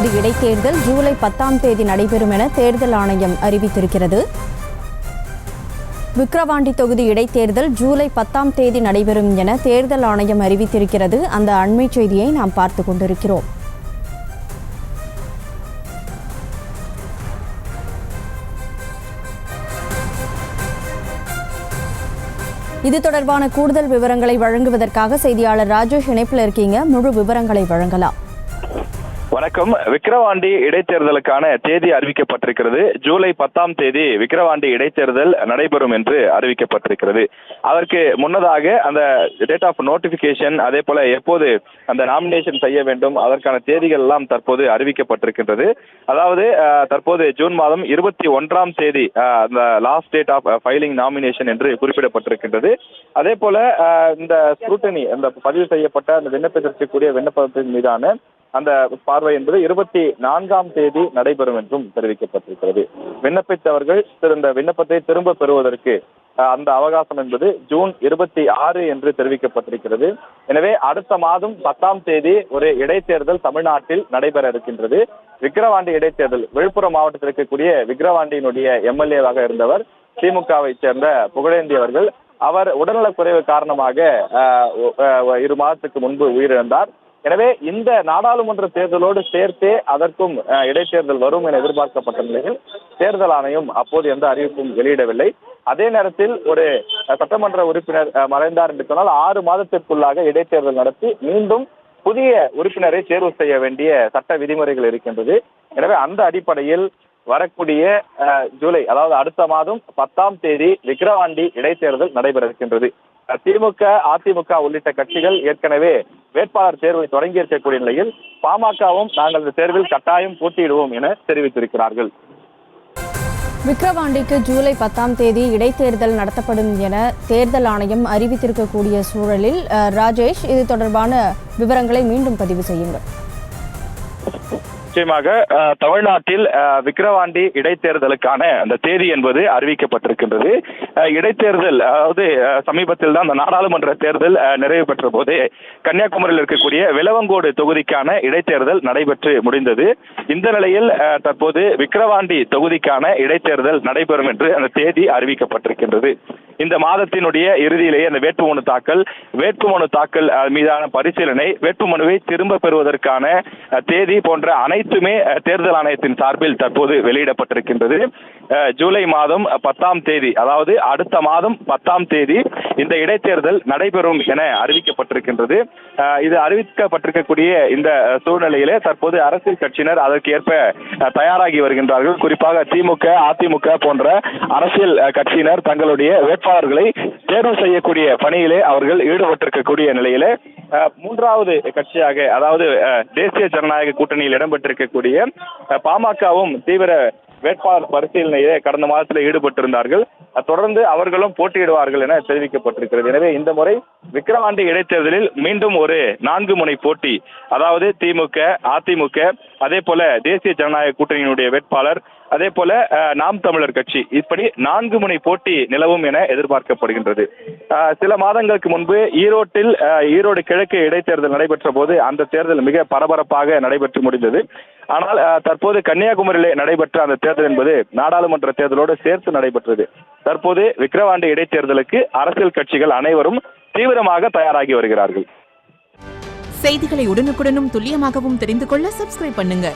இடைத்தேர்தல் ஜூலை 10 நடைபெறும் என தேர்தல் ஆணையம் அறிவித்திருக்கிறது. விக்கிரவாண்டி தொகுதி இடைத்தேர்தல் ஜூலை 10 நடைபெறும் என தேர்தல் ஆணையம் அறிவித்திருக்கிறது. அந்த அண்மை செய்தியை நாம் பார்த்து கொண்டிருக்கிறோம். இது தொடர்பான கூடுதல் விவரங்களை வழங்குவதற்காக செய்தியாளர் ராஜேஷ் இணைப்பில் இருக்கீங்க. முழு விவரங்களை வழங்கலாம். வணக்கம். விக்கிரவாண்டி இடைத்தேர்தலுக்கான தேதி அறிவிக்கப்பட்டிருக்கிறது. ஜூலை 10 விக்கிரவாண்டி இடைத்தேர்தல் நடைபெறும் என்று அறிவிக்கப்பட்டிருக்கிறது. அதற்கு முன்னதாக அந்த டேட் ஆஃப் நோட்டிபிகேஷன், அதே போல எப்போது அந்த நாமினேஷன் செய்ய வேண்டும், அதற்கான தேதிகள் எல்லாம் தற்போது அறிவிக்கப்பட்டிருக்கின்றது. அதாவது தற்போது ஜூன் மாதம் 21 அந்த last date of filing nomination என்று குறிப்பிடப்பட்டிருக்கின்றது. அதே போல இந்த ஸ்க்ரூட்டனி, அந்த பதிவு செய்யப்பட்ட அந்த விண்ணப்பித்திருக்கக்கூடிய விண்ணப்பத்தின் மீதான அந்த பார்வை என்பது 24 நடைபெறும் என்றும் தெரிவிக்கப்பட்டிருக்கிறது. விண்ணப்பித்தவர்கள் இந்த விண்ணப்பத்தை திரும்ப பெறுவதற்கு அந்த அவகாசம் என்பது ஜூன் 26 என்று தெரிவிக்கப்பட்டிருக்கிறது. எனவே அடுத்த மாதம் 10 ஒரு இடைத்தேர்தல் தமிழ்நாட்டில் நடைபெற இருக்கின்றது. விக்கிரவாண்டி இடைத்தேர்தல் விழுப்புரம் மாவட்டத்தில் இருக்கக்கூடிய விக்கிரவாண்டியினுடைய எம்எல்ஏவாக இருந்தவர் திமுகவை சேர்ந்த புகழேந்தி அவர்கள். அவர் உடல்நலக்குறைவு காரணமாக 2 மாதத்துக்கு முன்பு உயிரிழந்தார். எனவே இந்த நாடாளுமன்ற தேர்தலோடு சேர்த்தே அதற்கும் இடைத்தேர்தல் வரும் என எதிர்பார்க்கப்பட்ட நிலையில் தேர்தல் ஆணையம் அப்போது எந்த அறிவிப்பும் வெளியிடவில்லை. அதே நேரத்தில் ஒரு சட்டமன்ற உறுப்பினர் மறைந்தார் என்று சொன்னால் 6 மாதத்திற்குள்ளாக இடைத்தேர்தல் நடத்தி மீண்டும் புதிய உறுப்பினரை தேர்வு செய்ய வேண்டிய சட்ட விதிமுறைகள் இருக்கின்றது. எனவே அந்த அடிப்படையில் வரக்கூடிய ஜூலை, அதாவது அடுத்த மாதம் 10 விக்கிரவாண்டி இடைத்தேர்தல் நடைபெற இருக்கின்றது. திமுக, அதிமுக உள்ளிட்ட கட்சிகள் ஏற்கனவே வேட்பாளர் தேர்வை தொடங்கி இருக்கக்கூடிய நிலையில் பாமகவும் நாங்கள் இந்த தேர்வில் கட்டாயம் போட்டியிடுவோம் என தெரிவித்திருக்கிறார்கள். விக்கிரவாண்டிக்கு ஜூலை 10 இடைத்தேர்தல் நடத்தப்படும் என தேர்தல் ஆணையம் அறிவித்திருக்கக்கூடிய சூழலில் ராஜேஷ், இது தொடர்பான விவரங்களை மீண்டும் பதிவு செய்யுங்கள். நிச்சயமாக தமிழ்நாட்டில் விக்கிரவாண்டி இடைத்தேர்தலுக்கான அந்த தேதி என்பது அறிவிக்கப்பட்டிருக்கின்றது. இடைத்தேர்தல், அதாவது சமீபத்தில் தான் அந்த நாடாளுமன்ற தேர்தல் நிறைவு பெற்ற போது கன்னியாகுமரியில் இருக்கக்கூடிய விளவங்கோடு தொகுதிக்கான இடைத்தேர்தல் நடைபெற்று முடிந்தது. இந்த நிலையில் தற்போது விக்கிரவாண்டி தொகுதிக்கான இடைத்தேர்தல் நடைபெறும் என்று அந்த தேதி அறிவிக்கப்பட்டிருக்கின்றது. இந்த மாதத்தினுடைய இறுதியிலேயே அந்த வேட்புமனு தாக்கல் மீதான பரிசீலனை, வேட்புமனுவை திரும்ப பெறுவதற்கான தேதி போன்ற அனைத்துமே தேர்தல் ஆணையத்தின் சார்பில் தற்போது வெளியிடப்பட்டிருக்கின்றது. ஜூலை மாதம் 10 அதாவது அடுத்த மாதம் 10 இந்த இடைத்தேர்தல் நடைபெறும் என அறிவிக்கப்பட்டிருக்கின்றது. இது அறிவிக்கப்பட்டிருக்கக்கூடிய இந்த சூழ்நிலையிலே தற்போது அரசியல் கட்சியினர் அதற்கு ஏற்ப தயாராகி வருகின்றார்கள். குறிப்பாக திமுக, அதிமுக போன்ற அரசியல் கட்சியினர் தங்களுடைய வேட்பாளர்களை தேர்வு செய்யக்கூடிய பணியிலே அவர்கள் ஈடுபட்டிருக்கக்கூடிய நிலையிலே 3வது கட்சியாக, அதாவது தேசிய ஜனநாயக கூட்டணியில் இடம்பெற்றிருக்கக்கூடிய பாமகவும் தீவிர வேட்பாளர் பரிசீலனையிலே கடந்த மாதத்தில் ஈடுபட்டிருந்தார்கள். தொடர்ந்து அவர்களும் போட்டியிடுவார்கள் என தெரிவிக்கப்பட்டிருக்கிறது. எனவே இந்த முறை விக்கிரவாண்டி இடைத்தேர்தலில் மீண்டும் ஒரு 4 முனை போட்டி, அதாவது திமுக, அதிமுக, அதே போல தேசிய ஜனநாயக கூட்டணியினுடைய வேட்பாளர், அதே போல நாம் தமிழர் கட்சி, இப்படி 4 முனை போட்டி நிலவும் என எதிர்பார்க்கப்படுகின்றது. சில மாதங்களுக்கு முன்பு ஈரோடு கிழக்கு இடைத்தேர்தல் நடைபெற்ற போது அந்த தேர்தல் மிக பரபரப்பாக நடைபெற்று முடிந்தது. ஆனால் தற்போது கன்னியாகுமரியிலே நடைபெற்ற அந்த தேர்தல் என்பது நாடாளுமன்ற தேர்தலோடு சேர்த்து நடைபெற்றது. தற்போது விக்கிரவாண்டி இடைத்தேர்தலுக்கு அரசியல் கட்சிகள் அனைவரும் தீவிரமாக தயாராகி வருகிறார்கள். செய்திகளை உடனுக்குடனும் துல்லியமாகவும் தெரிந்து கொள்ள சப்ஸ்கிரைப் பண்ணுங்க.